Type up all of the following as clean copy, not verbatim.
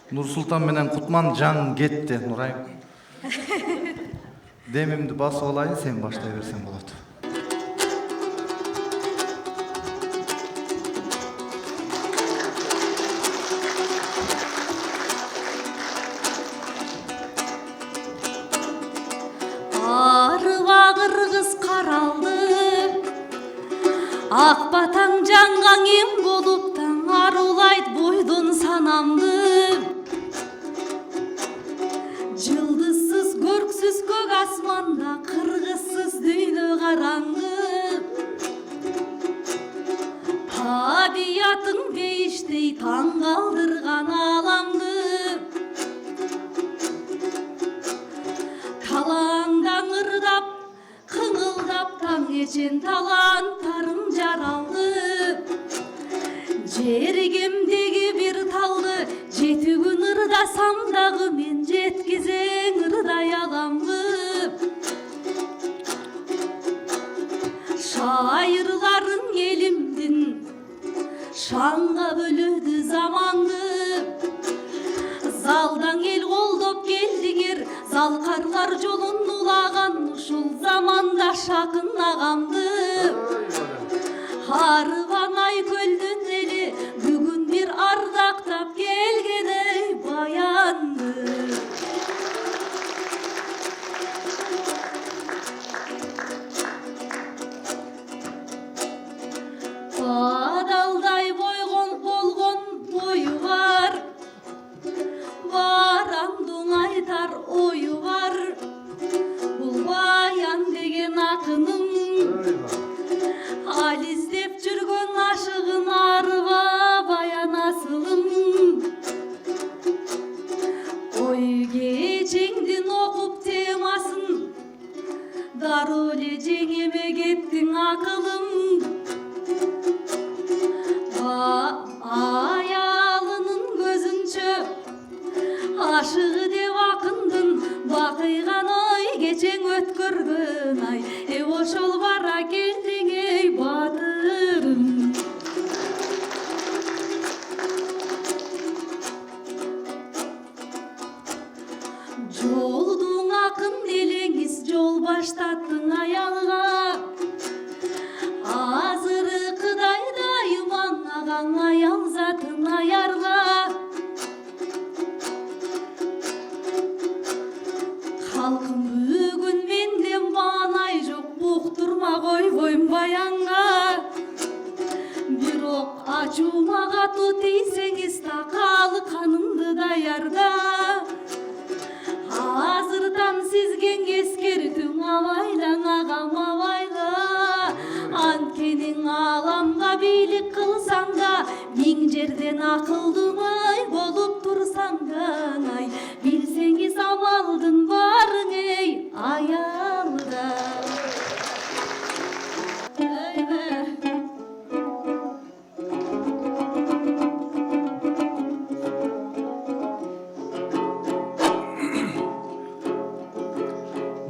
Нурсултан менен Кутман жаң кетти, Нурайым. Демимди басып алайын, сен баштай берсең болот. Арыва кыргыз каралды, ак батаң жаңгаң эң болуп таң арулайт бойдон санамды. Жылдызсыз көрксүз көк асманда, кыргызсыз дүйнө караңгы. Табиятың бейиштей таң калдырган аламды. Талаңдан ырдап, кыңылдап таң кечен таланттарым жаралды. Жергемдеги бир талды, 7 күн ырдасам дагы мен жеткизең ырдай аламгы. Шайырларың элимдин шаңга бөлөдү заманды. Залдан ел колдоп келдиңер, залкарлар жолун улаган ушул заманда Шакын агамды. Арыбаңай көлдүн эли бүгүн бир ардактап келген ей баянды. Бадалдай болгон бою бар, барамдың айтар ойу бар. Бул баян деген акыным ал издеп жүргөн ашыгын арыба баян асылым. Ой кечеңдин окуп темасын дароо эле жеңеме кеттиң акылым. Аялынын көзүнчө ашыгы деп акындын бакыйган ой кечең өткөргөн ай. Ошол бара келдиң ей батырым. Жолдуң акын элеңиз жол баштаттың аялга. Азыры кыдайдай маңаган аял затын аярга. Халкым бүгүн менден маанай жок, буктурма койбойм баянга. Бирок ачуума катуу тийсеңиз такалы канымды даярда. Азырдан сизге эскертүүң абайлаң агам абайла. Анткени аламга бийлик кылсаң да, миң жерден акылдууңай болуп турсаң да ай. Билсеңиз амалдын барың ей аялда.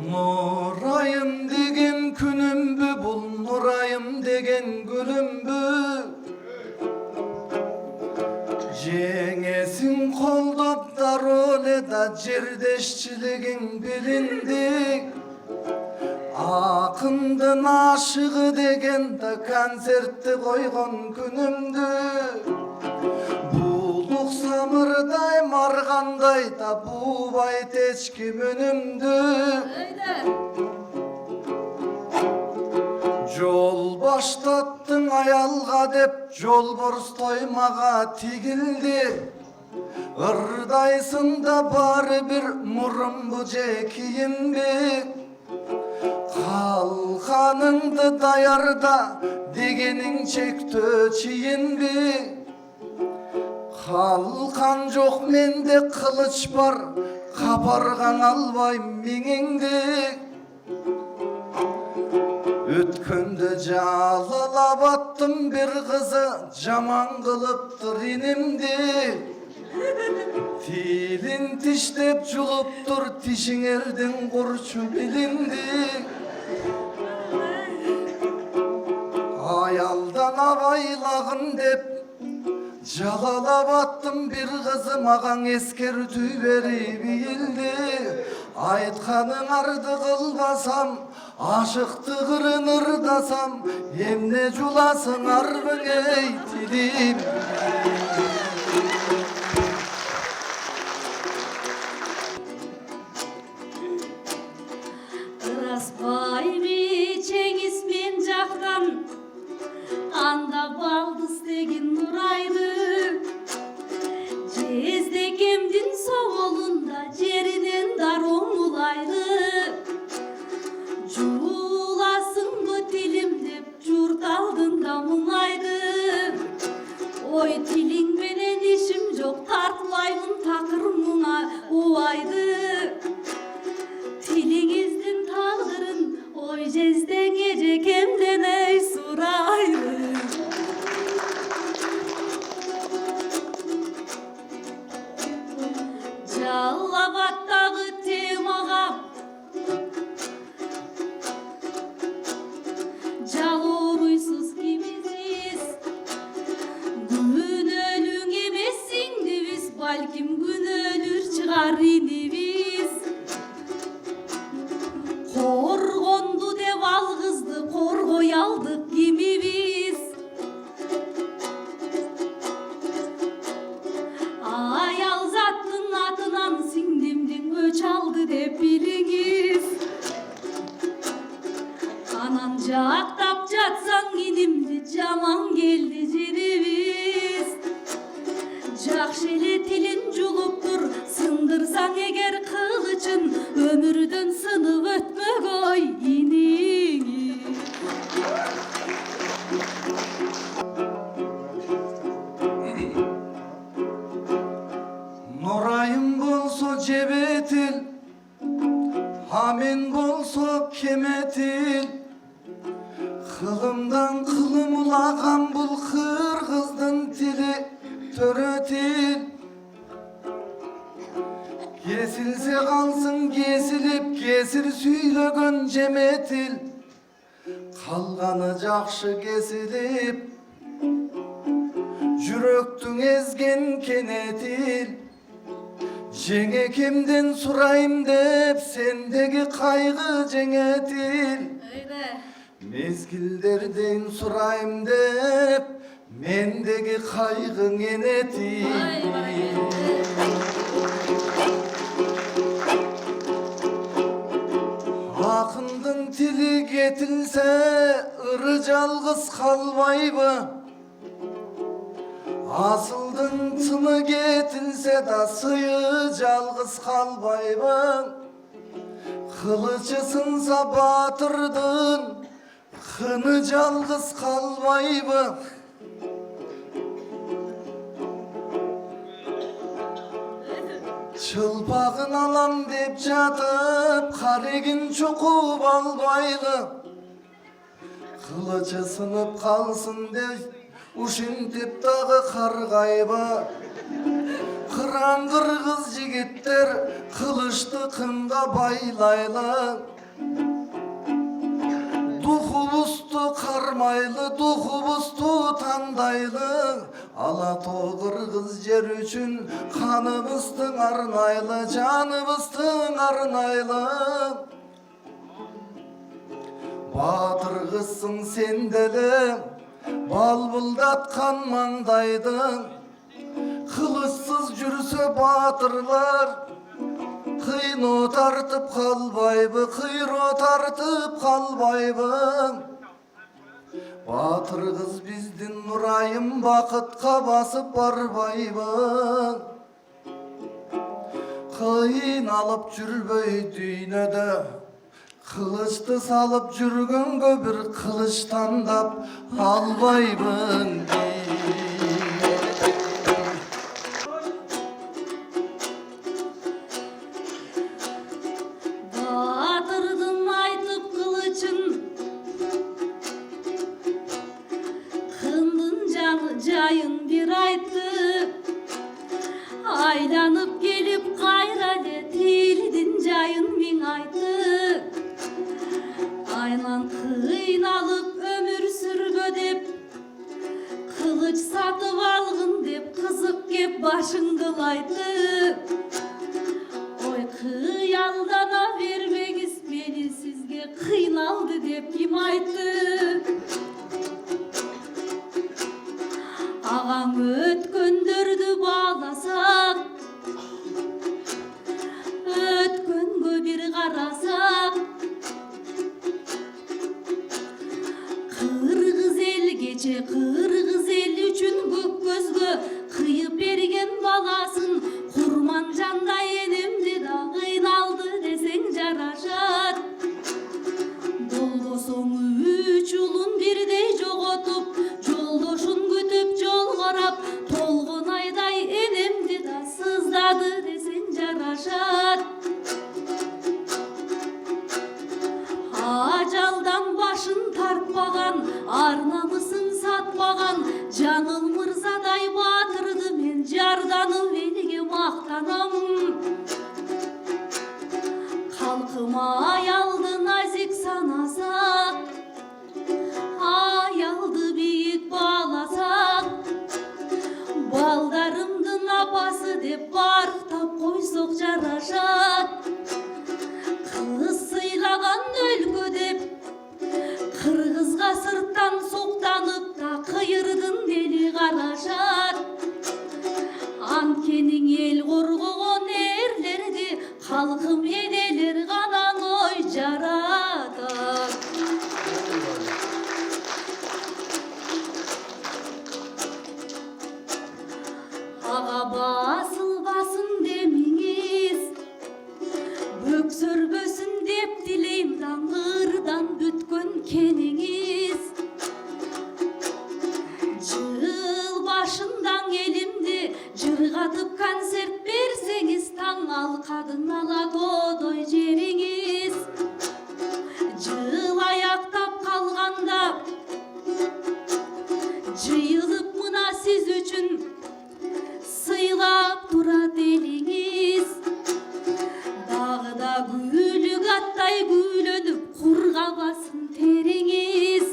Нурайым деген күнүмбү, бул Нурайым деген гүлүмбү. Жеңесиң колдоп дароо эле да жердешчилигиң билинди. Акындын ашыгы деген да концертти койгон күнүмдү. Булук самырдай маргандай да буубайт эч ким үнүмдү. Жол баштаттың аялга деп жолборс тоймага тигилди. Ырдайсың да бары бир мурунбу же кийинби. Калканыңды даярда дегениң чектөө чийинби. Калкан жок менде кылыч бар, капаргаң албайм миңиңди. Өткөндө жалалап аттым бир кызы, жаман кылыптыр инимди. Тилин тиштеп жулуптур тишиңердин курчу билимди. Аялдан абайлагын деп Jalalap attım bir kızı mağan eskertü verip bildi. Aytkanın ardı kılbasam, aşıktı kırınırdasam, emne julasın arbın eytidim. Ырасбай би Çengizmen jaktan anda baldız degin nuraydı. Jezdekemdin soğolunda jerinin dar omulaydı. Julasın bu tilim dep jurt aldında muңaydı. Oy tiling menen işim jok tartmayмын takыр muңa uaydı. Tilingizdin tağdırın oy jezden gece kemden ey suraydı. Jalabattagı temaga Jaluruysuz kimisiz Gün ölüң emessиң biz balkim gün ölür çıgar inimiz. Korgondu dep algızdı korgoy aldık kimimiz. Ayal zattın atынан singdimdin öç aldı dep biliңiz. Anan jaktap jatsaң inimdi jaman geldi jenimiz. Jakşı ele tilin juluptur sındırsaң eger kılıçın ömürden sınıp ötmök oy iniңi. Nurayım bolso jebetil, hamen bolso kemetil. Kılımdan kılım ulagan bul kırgızdın tili töretil. Kesilse kalsın kesilip kesir süylögön jemetil. Kalganı jakşı kesilip jüröktüň ezgen kenetil. Jenge kimden surayım dep sendegi kaygı jengetil. Öyle. Mezgillerden surayım dep mendegi kaygın enetil. Ay barakallah. Akındın tili ketilse ırı жалгыз kalmaydı. Asıldın tını ketilse da sıyı жалгыз kalmaydı. Kılıcı sınsa batırdın, kını жалгыз kalmaydı. Çılpağın alam dep jatıp, karegin çokup albaylı. Kılıcı sınıp kalsın de, uşintip dağı kargayba. Kıran kırgız jigitler, kılıçlı kınga baylaylı. Duhubuzdu karmaylı, duhubuzdu tandaylı. Alato kırgız jer üçün kanımızdın arnaylı, canımızdın arnaylı. Batır kızsın sendele, balbıldatkan mangdaydın. Kılıçsız jürse batırlar, kıyno tartıp kalbayby, kıyro tartıp kalbayby. Batır kız bizdin nurayım bakıtka basıp barbayby. Kıyın alıp jürböy düynöde, kılıçты salıp jürgөнгө bir kılıçtan dap albaybın dey. Batırdın aytıp kılıçın, kındın canı jayın bir aytı. Aylanıp gelip kayrale tildin jayın min aytı. Aynan kıynalıp ömür sürgö dep, kılıç satıp algın dep kızıp kep başыңdılайды. Ой, кыялдана бермеңиз мени, сизге кыйналды деп ким айтты? Ағаң өткөндөрдү бааласак, өткөнгө бир карасак, кыргыз эл кече кыргыз эл үчүн көк көзгө кыйып берген баласын курман жандай энемди да кыйналды десең жарашат. Болбосоң үч улун бирдей жоготуп, жолдошун күтүп жол карап, толгон айдай энемди да сыздады десең жарашат. Ажалдан башын тартпаган, ар намысын сатпаган Жаңыл мырзадай батырды мен жарданып элге мактанам. Калкым аялды назик санасак, аялды бийик бааласак, балдарымдын апасы деп барктап койсок жарашат. Кыз сыйлаган өлкө деп кыргызга сырттан суктанып да кыйырдын дели карашат. Анткени эл коргогон эрлерди калкым энелер гана ой жаратат. Ага басылбасын демиңиз, бөксөрбөсүн деп тилейм даңгырдан бүткөн кениңиз. Жыл башындан элимди жыргатып концерт берсеңиз, таң алкадын ала кодой жериңиз. Жыл аяктап калганда жыйылып мына сиз үчүн сыйлап турат элиңиз. Дагы да гүлүк аттай гүлөнүп кургабасын териңиз.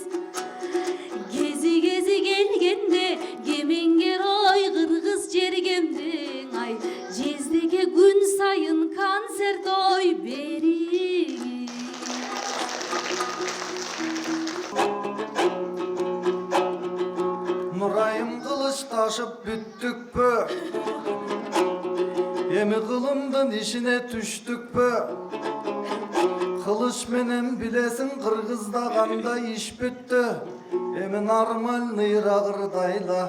Кези келгенде кемеңгер ой кыргыз жергемдең ай, жездеге күн сайын концерт ой бериңиз. Нурайым кылыч ташып бүттүкпү, эми кылымдын ишине түштүкпү? Кылыч менен билесиң кыргызда кандай иш бүттү, эми нормальный рагырдайла.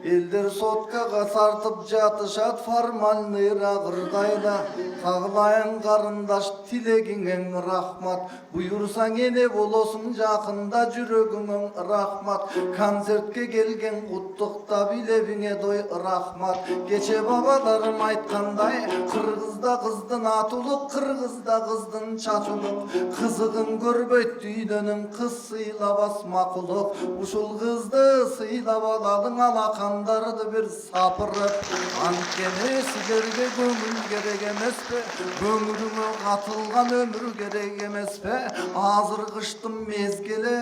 Элдер соткага сартып жатышат формальный рагырдайла. Кагылайын карындаш тилегиңең рахмат, буйурсаң эне болосуң жакында жүрөгүңөң рахмат. Концертке келген куттуктап илебиңе дой рахмат. Кече бабаларым айткандай, кыргызда кыздын аты улук, кыргызда кыздын чачы улук. Кызыгын көрбөйт дүйнөнүн кыз сыйлабас макулук. Ушул кызды сыйлап алалың алакандарды бир сапырып. Анткени силерге көңүл керек эмеспи? Көңүлүңө катылган өмүр керек эмеспи? Азыр кыштын мезгили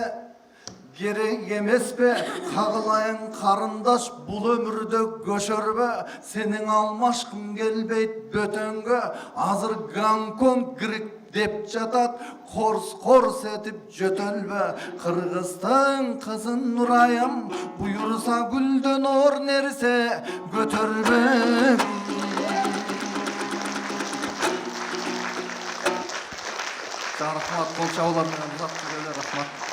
керек эмеспи? Кагылайын карындаш, бул өмүрдө көчөрбө. Сенин алмашкың келбейт бөтөнгө. Азыр Гонконг грек деп жатат, корс этип жөтөлбө. Кыргыздын кызын Нурайым, буйурса гүлдөн оор нерсе көтөрбө. Рахмат, кол чабуулар менен узак жүрөлөр, рахмат.